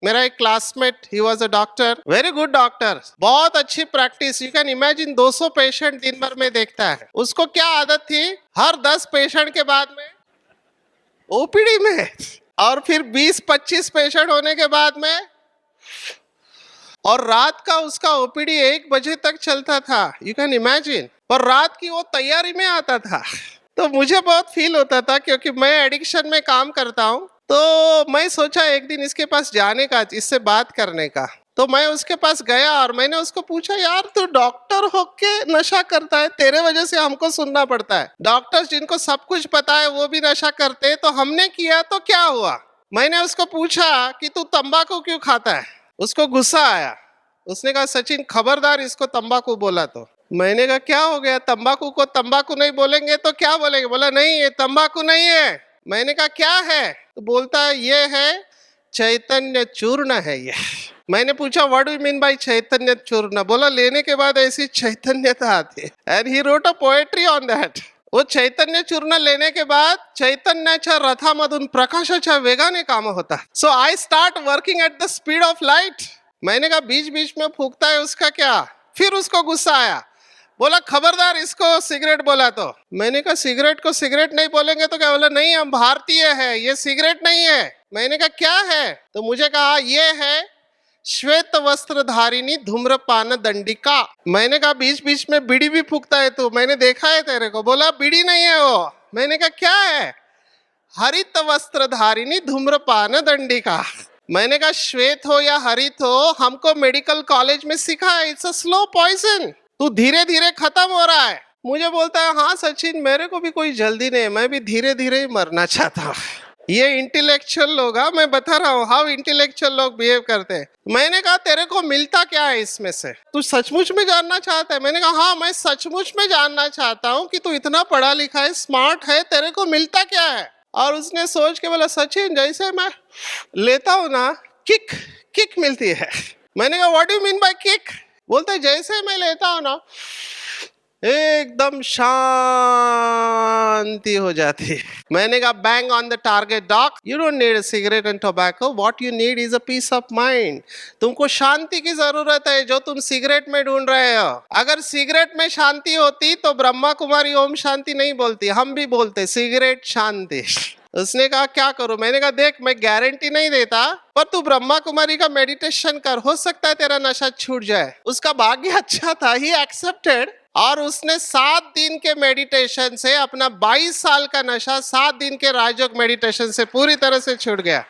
मेरा एक classmate, he was a doctor, very good doctor, बहुत अच्छी practice. You can imagine 200 patient दिन भर में देखता है। उसको क्या आदत थी, हर 10 पेशेंट के बाद में ओपीडी में, और फिर 20-25 पेशेंट होने के बाद में, और रात का उसका ओपीडी 1 बजे तक चलता था। यू कैन इमेजिन, और रात की वो तैयारी में आता था। तो मुझे बहुत फील होता था, क्योंकि मैं एडिक्शन में काम करता हूँ। तो मैं सोचा एक दिन इसके पास जाने का, इससे बात करने का। तो मैं उसके पास गया और मैंने उसको पूछा, यार तू डॉक्टर होके नशा करता है, तेरे वजह से हमको सुनना पड़ता है। डॉक्टर्स जिनको सब कुछ पता है वो भी नशा करते हैं, तो हमने किया तो क्या हुआ? मैंने उसको पूछा कि तू तंबाकू क्यों खाता है? उसको गुस्सा आया। उसने कहा, सचिन खबरदार इसको तंबाकू बोला तो। मैंने कहा क्या हो गया, तंबाकू को तंबाकू नहीं बोलेंगे तो क्या बोलेंगे? बोला नहीं, ये तंबाकू नहीं है। मैंने कहा क्या है? तो बोलता है ये है चैतन्य चूर्ण है ये। मैंने पूछा what do you mean by Chaitanya चूर्ण? बोला लेने के बाद ऐसी चैतन्यता आती है। And he wrote a poetry on that. वो चैतन्य चूर्ण लेने के बाद चैतन्याच्या रथामधून प्रकाशाच्या वेगाने काम होता। So I start working at the speed of light. मैंने कहा बीच बीच में फूकता है उसका क्या? फिर उसको गुस्सा आया, बोला खबरदार इसको सिगरेट बोला तो। मैंने कहा सिगरेट को सिगरेट नहीं बोलेंगे तो क्या? बोला नहीं, हम भारतीय है, ये सिगरेट नहीं है। मैंने कहा क्या है? तो मुझे कहा ये है श्वेत वस्त्र धारिणी धूम्रपान दंडिका। मैंने कहा बीच बीच में बीड़ी भी फूकता है तू, मैंने देखा है तेरे को। बोला बीड़ी नहीं है वो। मैंने कहा क्या है? हरित वस्त्र धारिणी धूम्रपान दंडिका। मैंने कहा श्वेत हो या हरित हो, हमको मेडिकल कॉलेज में सिखा है, इट्स अ स्लो पॉइजन, तू धीरे धीरे खत्म हो रहा है। मुझे बोलता है हाँ सचिन, मेरे को भी कोई जल्दी नहीं है, मैं भी धीरे धीरे ही मरना चाहता हूँ। ये इंटेलेक्चुअल लोग, मैं बता रहा हूँ हाउ इंटेलेक्चुअल लोग बिहेव करते हैं। मैंने कहा तेरे को मिलता क्या है इसमें से? तू सचमुच में जानना चाहता है? मैंने कहा हाँ, मैं सचमुच में जानना चाहता हूँ कि तू इतना पढ़ा लिखा है, स्मार्ट है, तेरे को मिलता क्या है? और उसने सोच के बोला सचिन जैसे मैं लेता हूँ ना, किक किक मिलती है। मैंने कहा what do you mean bye kick? बोलते जैसे मैं लेता हूँ ना, एकदम शांति हो जाती है। मैंने कहा bang on the target dog, you don't need a cigarette and tobacco, what you need is a piece of mind. तुमको शांति की जरूरत है, जो तुम सिगरेट में ढूंढ रहे हो। अगर सिगरेट में शांति होती तो ब्रह्मा कुमारी ओम शांति नहीं बोलती, हम भी बोलते सिगरेट शांति। उसने कहा क्या करूं? मैंने कहा देख, मैं गारंटी नहीं देता, पर तू ब्रह्मा कुमारी का मेडिटेशन कर, हो सकता है तेरा नशा छूट जाए। उसका भाग्य अच्छा था, ही एक्सेप्टेड, और उसने 7 दिन के मेडिटेशन से अपना 22 साल का नशा 7 दिन के राजयोग मेडिटेशन से पूरी तरह से छूट गया।